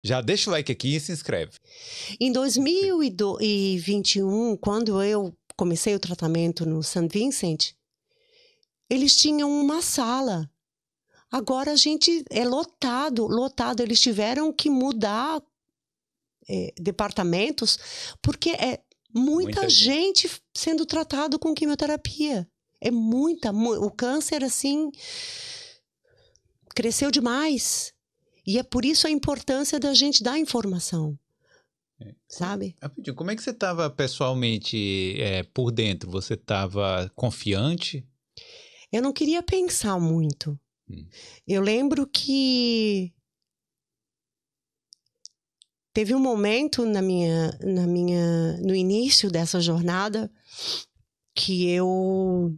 Já deixa o like aqui e se inscreve. Em 2021, quando eu comecei o tratamento no St. Vincent, eles tinham uma sala. Agora a gente é lotado. Eles tiveram que mudar departamentos, porque é muita gente sendo tratado com quimioterapia. É o câncer, assim, cresceu demais. E é por isso a importância da gente dar informação. Sabe? Como é que você estava pessoalmente por dentro? Você estava confiante? Eu não queria pensar muito. Eu lembro que teve um momento no início dessa jornada que eu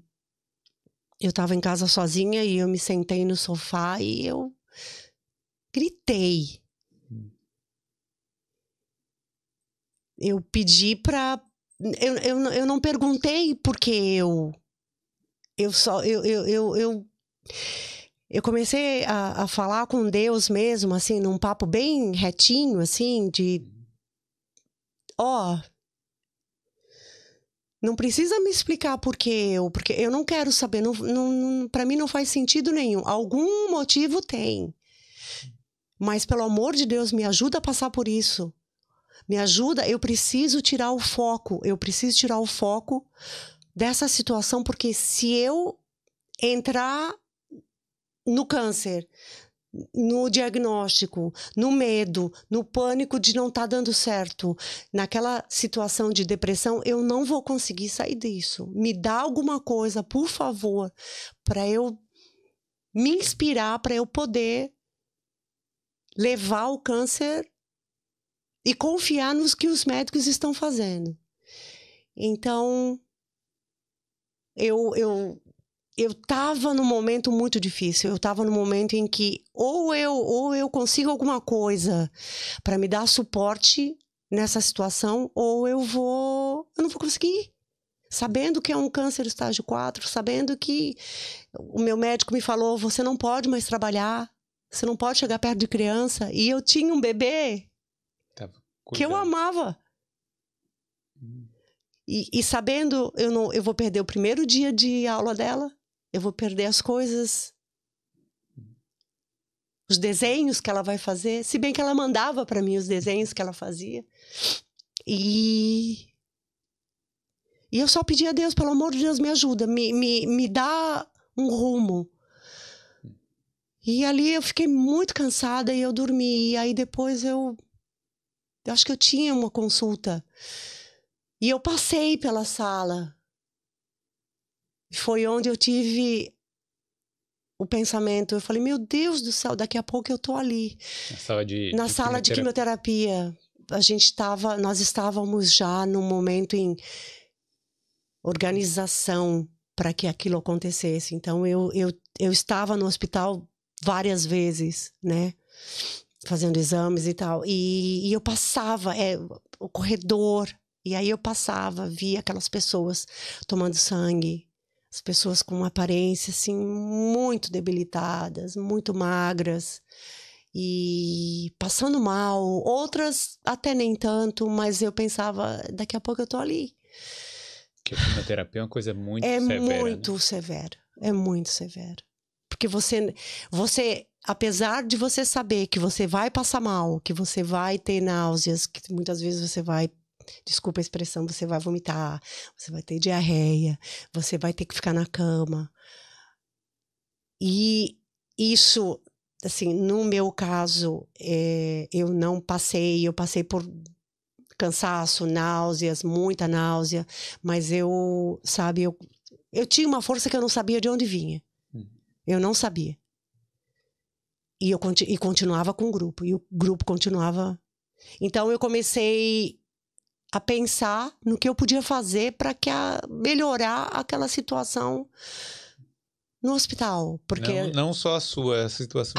estava em casa sozinha e eu me sentei no sofá e eu gritei. Eu pedi para... Eu não perguntei porque eu comecei a falar com Deus mesmo, assim, num papo bem retinho, assim, de... Não precisa me explicar porque eu não quero saber, para mim não faz sentido nenhum. Algum motivo tem. Mas, pelo amor de Deus, me ajuda a passar por isso. Me ajuda, eu preciso tirar o foco. Eu preciso tirar o foco dessa situação, porque se eu entrar no câncer, no diagnóstico, no medo, no pânico de não estar dando certo, naquela situação de depressão, eu não vou conseguir sair disso. Me dá alguma coisa, por favor, para eu me inspirar, para eu poder levar o câncer e confiar nos que os médicos estão fazendo. Então, eu estava num momento muito difícil. Eu estava num momento em que ou eu consigo alguma coisa para me dar suporte nessa situação, ou eu não vou conseguir. Sabendo que é um câncer estágio 4, sabendo que o meu médico me falou, você não pode mais trabalhar, você não pode chegar perto de criança. E eu tinha um bebê que eu amava. E sabendo, eu vou perder o primeiro dia de aula dela, eu vou perder as coisas, os desenhos que ela vai fazer, se bem que ela mandava para mim os desenhos que ela fazia. E eu só pedi a Deus, pelo amor de Deus, me ajuda, me dá um rumo. E ali eu fiquei muito cansada e eu dormi. E aí depois eu acho que eu tinha uma consulta. E eu passei pela sala. Foi onde eu tive o pensamento. Eu falei, meu Deus do céu, daqui a pouco eu tô ali. Na sala de quimioterapia. Nós estávamos já num momento em organização para que aquilo acontecesse. Então, eu estava no hospital várias vezes, né? Fazendo exames e tal. E eu passava, o corredor... E aí eu passava, via aquelas pessoas tomando sangue, as pessoas com uma aparência, assim, muito debilitadas, muito magras e passando mal. Outras até nem tanto, mas eu pensava, daqui a pouco eu tô ali. Porque a quimioterapia é uma coisa muito severa, muito, né? Severo, é muito severo. Porque você, apesar de você saber que você vai passar mal, que você vai ter náuseas, que muitas vezes você vai... Desculpa a expressão, você vai vomitar, você vai ter diarreia, você vai ter que ficar na cama. E isso, assim, no meu caso, eu não passei, eu passei por cansaço, náuseas, muita náusea, mas eu tinha uma força que eu não sabia de onde vinha. Eu não sabia. E continuava com o grupo, e o grupo continuava. Então eu comecei a pensar no que eu podia fazer para melhorar aquela situação no hospital, porque não só a sua, a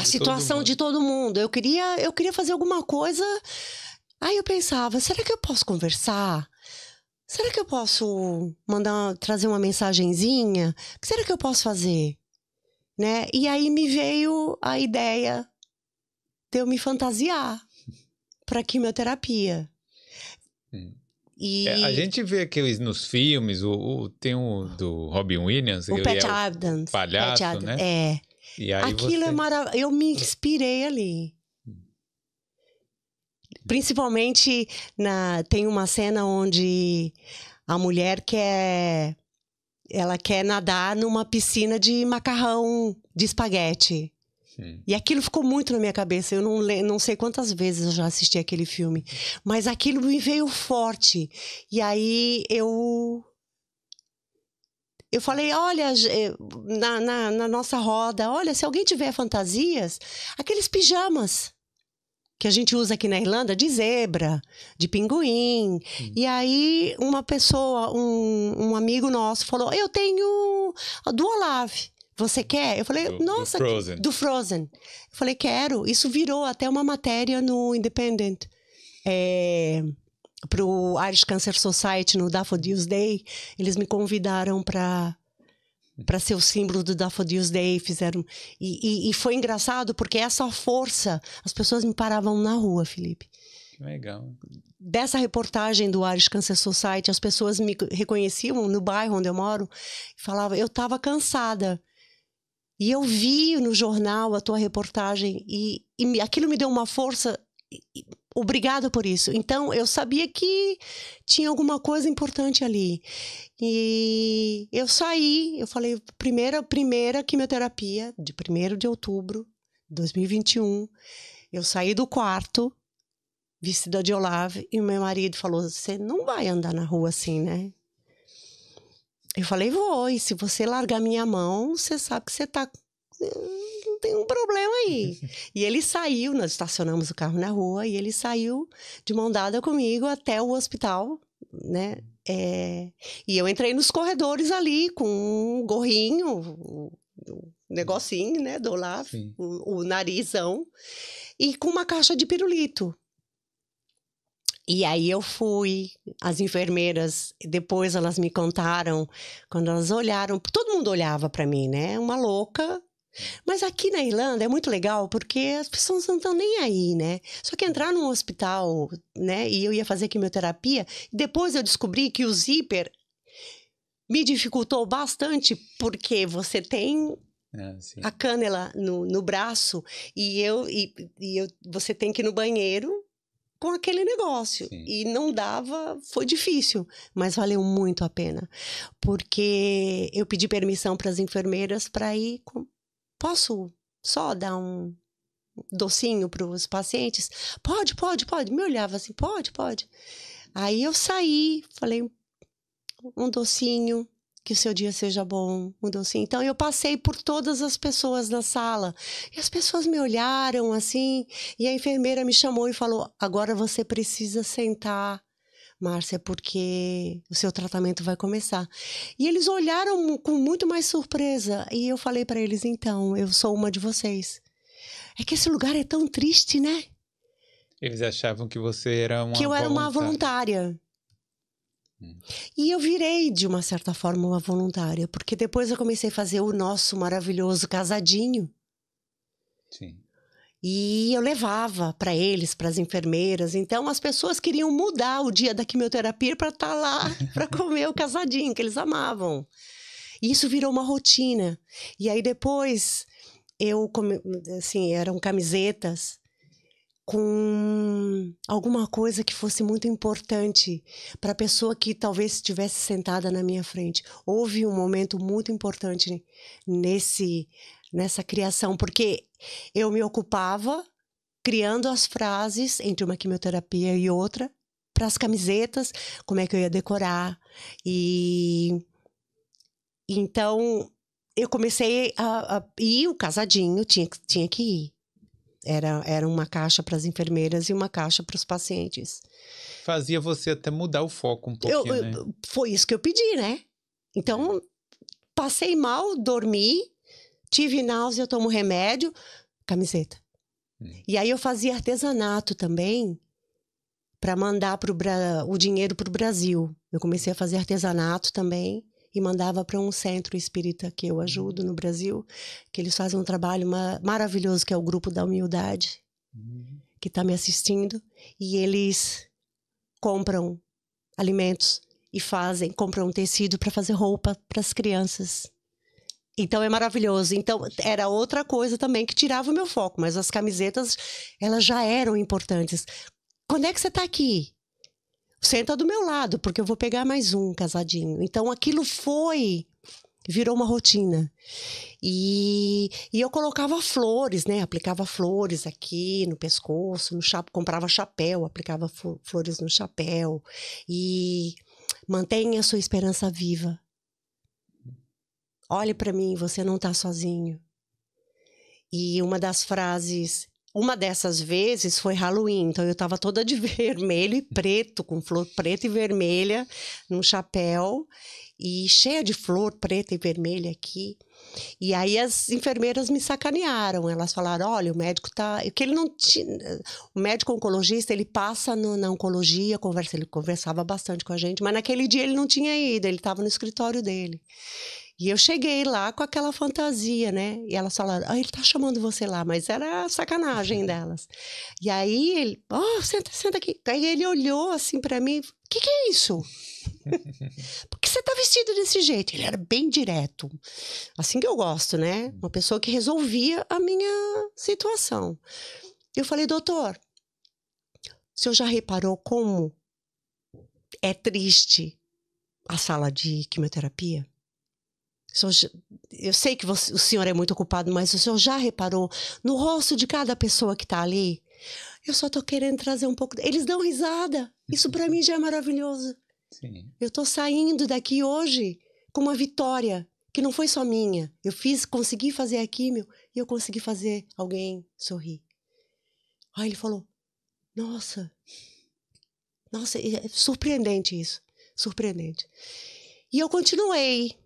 situação de todo mundo. Eu queria fazer alguma coisa. Aí eu pensava, será que eu posso conversar? Será que eu posso trazer uma mensagenzinha? O que será que eu posso fazer? Né? E aí me veio a ideia de eu me fantasiar. para quimioterapia. E a gente vê aqueles nos filmes, tem o do Robin Williams, o ele Pat é Adams, o palhaço, Pat Adams, né? E aí aquilo é maravilhoso. Eu me inspirei ali. Principalmente tem uma cena onde a mulher ela quer nadar numa piscina de macarrão de espaguete. E aquilo ficou muito na minha cabeça. Eu não sei quantas vezes eu já assisti aquele filme. Mas aquilo me veio forte. E aí eu falei, olha, na nossa roda, olha, se alguém tiver fantasias, aqueles pijamas que a gente usa aqui na Irlanda, de zebra, de pinguim. E aí uma pessoa, um amigo nosso falou, eu tenho a do Olaf. Você quer? Eu falei, nossa, do Frozen. Eu falei, quero. Isso virou até uma matéria no Independent. Para o Irish Cancer Society, no Daffodils Day. Eles me convidaram para ser o símbolo do Daffodils Day. Fizeram. E foi engraçado, porque essa força, as pessoas me paravam na rua, Felipe. Que legal. Dessa reportagem do Irish Cancer Society, as pessoas me reconheciam no bairro onde eu moro e falavam, eu estava cansada. E eu vi no jornal a tua reportagem e aquilo me deu uma força. Obrigada por isso. Então, eu sabia que tinha alguma coisa importante ali. E eu saí, eu falei, primeira quimioterapia, de 1º de outubro de 2021. Eu saí do quarto, vestida de Olaf, e o meu marido falou, você não vai andar na rua assim, né? Eu falei, vou, e se você largar minha mão, você sabe que você tem um problema aí. E ele saiu, nós estacionamos o carro na rua, e ele saiu de mão dada comigo até o hospital, né? E eu entrei nos corredores ali com um gorrinho, o negocinho, né, do Olaf, o narizão, e com uma caixa de pirulito. E aí eu fui, as enfermeiras, depois elas me contaram, quando elas olharam, todo mundo olhava para mim, né? Uma louca. Mas aqui na Irlanda é muito legal, porque as pessoas não estão nem aí, né? Só que entrar num hospital, né? E eu ia fazer quimioterapia, depois eu descobri que o zíper me dificultou bastante, porque você tem a cânula no braço, e você tem que ir no banheiro com aquele negócio. Sim. E não dava, foi difícil, mas valeu muito a pena. Porque eu pedi permissão para as enfermeiras para ir posso só dar um docinho para os pacientes? Pode. Me olhava assim, pode. Aí eu saí, falei, um docinho, que o seu dia seja bom, um docinho. Então eu passei por todas as pessoas na sala, e as pessoas me olharam assim, e a enfermeira me chamou e falou, agora você precisa sentar, Márcia, porque o seu tratamento vai começar. E eles olharam com muito mais surpresa, e eu falei para eles, então, eu sou uma de vocês. É que esse lugar é tão triste, né? Eles achavam que você era uma que eu era uma voluntária. E eu virei, de uma certa forma, uma voluntária, porque depois eu comecei a fazer o nosso maravilhoso casadinho. Sim. E eu levava para eles, para as enfermeiras. Então, as pessoas queriam mudar o dia da quimioterapia para estar lá, para comer o casadinho, que eles amavam. E isso virou uma rotina. E aí, depois, eram camisetas com alguma coisa que fosse muito importante para a pessoa que talvez estivesse sentada na minha frente. Houve um momento muito importante nessa criação, porque eu me ocupava criando as frases entre uma quimioterapia e outra para as camisetas, como é que eu ia decorar. E então eu comecei a ir, o casadinho tinha que ir. Era uma caixa para as enfermeiras e uma caixa para os pacientes. Fazia você até mudar o foco um pouquinho, né? Foi isso que eu pedi, né? Então, passei mal, dormi, tive náusea, eu tomo remédio, camiseta. E aí eu fazia artesanato também para mandar o dinheiro para o Brasil. Eu comecei a fazer artesanato também e mandava para um centro espírita que eu ajudo no Brasil, que eles fazem um trabalho maravilhoso, que é o Grupo da Humildade. que está me assistindo, e eles compram alimentos e compram tecido para fazer roupa para as crianças. Então é maravilhoso. Então era outra coisa também que tirava o meu foco, mas as camisetas, elas já eram importantes. Quando é que você está aqui? Senta do meu lado, porque eu vou pegar mais um casadinho. Então aquilo virou uma rotina. E eu colocava flores, né? Aplicava flores aqui no pescoço, comprava chapéu, aplicava flores no chapéu. E mantenha a sua esperança viva. Olhe para mim, você não está sozinho. E uma dessas vezes foi Halloween, então eu estava toda de vermelho e preto, com flor preta e vermelha no chapéu, e cheia de flor preta e vermelha aqui. E aí as enfermeiras me sacanearam, elas falaram, olha, o médico que ele não tinha, o médico oncologista, ele passa na oncologia, ele conversava bastante com a gente, mas naquele dia ele não tinha ido, ele estava no escritório dele. E eu cheguei lá com aquela fantasia, né? E elas falaram, ele tá chamando você lá, mas era a sacanagem delas. E aí ele, senta aqui. Aí ele olhou assim pra mim, o que é isso? Por que você tá vestido desse jeito? Ele era bem direto. Assim que eu gosto, né? Uma pessoa que resolvia a minha situação. Eu falei, doutor, o senhor já reparou como é triste a sala de quimioterapia? Eu sei que o senhor é muito ocupado, mas o senhor já reparou no rosto de cada pessoa que está ali? Eu só estou querendo trazer um pouco... Eles dão risada. Isso para mim já é maravilhoso. Sim. Eu estou saindo daqui hoje com uma vitória, que não foi só minha. Eu consegui fazer a químio e eu consegui fazer alguém sorrir. Aí ele falou, nossa, é surpreendente isso. Surpreendente. E eu continuei.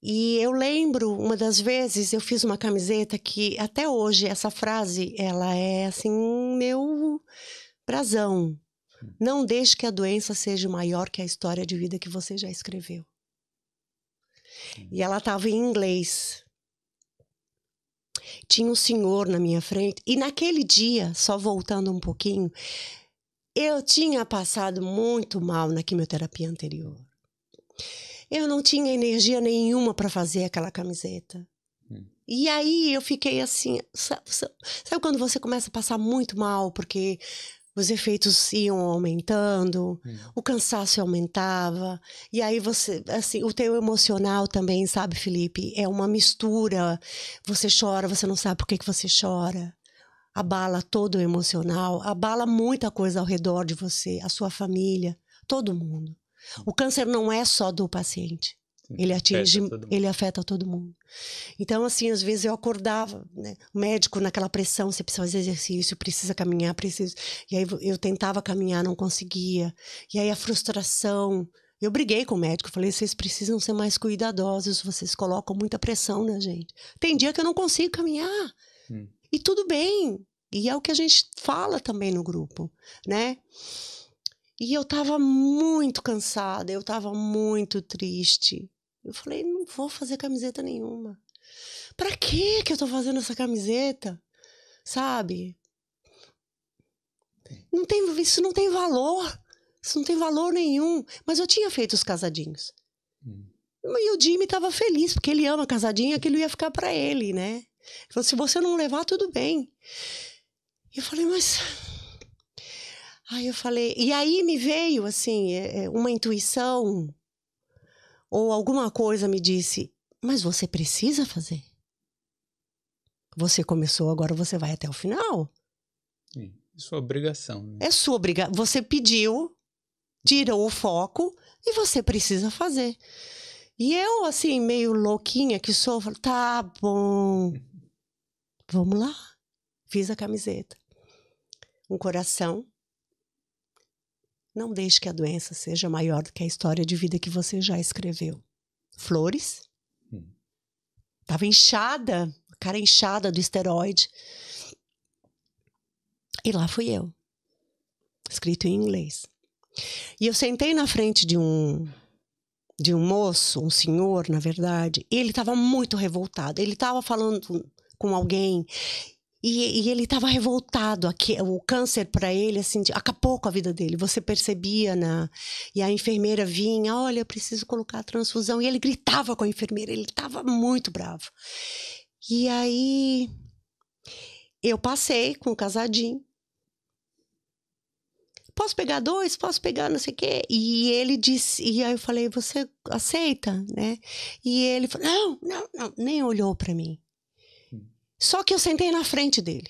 E eu lembro, uma das vezes, eu fiz uma camiseta que, até hoje, essa frase, ela é, assim, meu brasão. Não deixe que a doença seja maior que a história de vida que você já escreveu. E ela estava em inglês. Tinha um senhor na minha frente. E naquele dia, só voltando um pouquinho, eu tinha passado muito mal na quimioterapia anterior. Eu não tinha energia nenhuma para fazer aquela camiseta. E aí eu fiquei assim... Sabe quando você começa a passar muito mal porque os efeitos iam aumentando, o cansaço aumentava, e aí você, assim, o teu emocional também, sabe, Felipe? É uma mistura. Você chora, você não sabe por que você chora. Abala todo o emocional, abala muita coisa ao redor de você, a sua família, todo mundo. O câncer não é só do paciente. Ele afeta todo mundo. Então, assim, às vezes eu acordava, né? O médico naquela pressão, você precisa fazer exercício, precisa caminhar, precisa... E aí eu tentava caminhar, não conseguia. E aí a frustração... Eu briguei com o médico, falei, vocês precisam ser mais cuidadosos, vocês colocam muita pressão na gente. Tem dia que eu não consigo caminhar. E tudo bem. E é o que a gente fala também no grupo, né? E eu tava muito cansada, eu tava muito triste. Eu falei, não vou fazer camiseta nenhuma. Pra que eu tô fazendo essa camiseta? Sabe? Isso não tem valor. Isso não tem valor nenhum. Mas eu tinha feito os casadinhos. E o Jimmy tava feliz, porque ele ama casadinho, aquilo ia ficar pra ele, né? Ele falou, se você não levar, tudo bem. E eu falei, mas... Aí eu falei... E aí me veio, assim, uma intuição... Ou alguma coisa me disse, mas você precisa fazer. Você começou, agora você vai até o final. Sim, é sua obrigação. Né? É sua obrigação. Você pediu, tirou o foco e você precisa fazer. E eu, assim, meio louquinha que sou, falei, tá bom, vamos lá. Fiz a camiseta. Um coração. Não deixe que a doença seja maior do que a história de vida que você já escreveu. Flores. Tava inchada, cara inchada do esteroide. E lá fui eu. Escrito em inglês. E eu sentei na frente de um moço, um senhor, na verdade. E ele estava muito revoltado. Ele estava falando com alguém. E ele estava revoltado. O câncer para ele, assim, acabou com a vida dele. Você percebia, e a enfermeira vinha, olha, eu preciso colocar a transfusão. E ele gritava com a enfermeira, ele estava muito bravo. E aí, eu passei com o casadinho. Posso pegar 2? Posso pegar não sei o quê? E ele disse, e aí eu falei, você aceita, né? E ele falou, não, nem olhou para mim. Só que eu sentei na frente dele.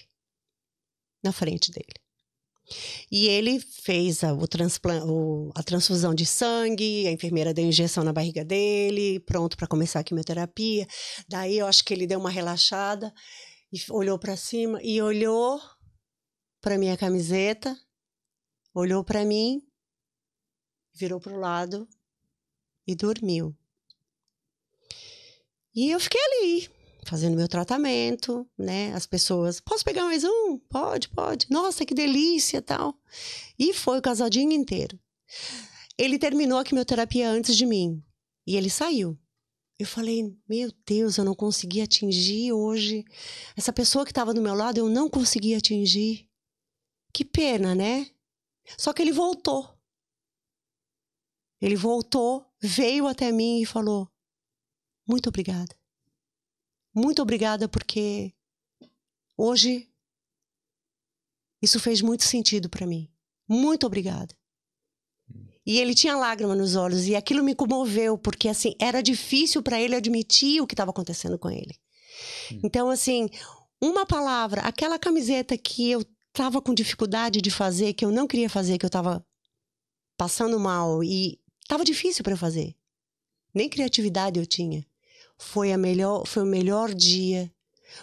E ele fez a transfusão de sangue, a enfermeira deu injeção na barriga dele, pronto para começar a quimioterapia. Daí eu acho que ele deu uma relaxada, e olhou para cima e olhou para minha camiseta, olhou para mim, virou pro lado e dormiu. E eu fiquei ali, fazendo meu tratamento, né? As pessoas, posso pegar mais um? Pode. Nossa, que delícia, tal. E foi o casadinho inteiro. Ele terminou a quimioterapia antes de mim. E ele saiu. Eu falei, meu Deus, eu não consegui atingir hoje. Essa pessoa que estava do meu lado, eu não consegui atingir. Que pena, né? Só que ele voltou. Ele voltou, veio até mim e falou, muito obrigada. Muito obrigada porque hoje isso fez muito sentido para mim. Muito obrigada. E ele tinha lágrima nos olhos e aquilo me comoveu porque assim, era difícil para ele admitir o que estava acontecendo com ele. Então assim, uma palavra, aquela camiseta que eu estava com dificuldade de fazer, que eu não queria fazer, que eu estava passando mal e estava difícil para eu fazer. Nem criatividade eu tinha. Foi o melhor dia.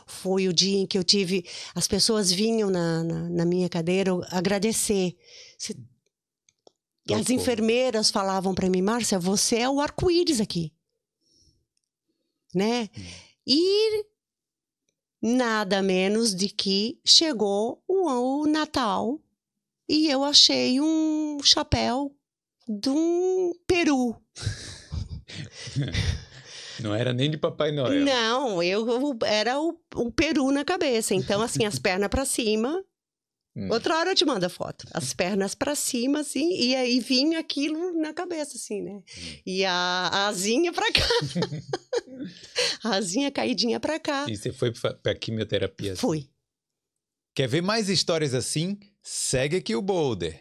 Foi o dia em que eu tive... As pessoas vinham na minha cadeira agradecer. As enfermeiras falavam para mim, Márcia, você é o arco-íris aqui. Né? E nada menos de que chegou o Natal e eu achei um chapéu de um peru. Não era nem de Papai Noel. Não, era o peru na cabeça. Então, assim, as pernas para cima. Outra hora eu te mando a foto. As pernas para cima, assim, e aí vinha aquilo na cabeça, assim, né? E a asinha para cá. A asinha caidinha para cá. E você foi para quimioterapia? Fui. Quer ver mais histórias assim? Segue aqui o Boulder.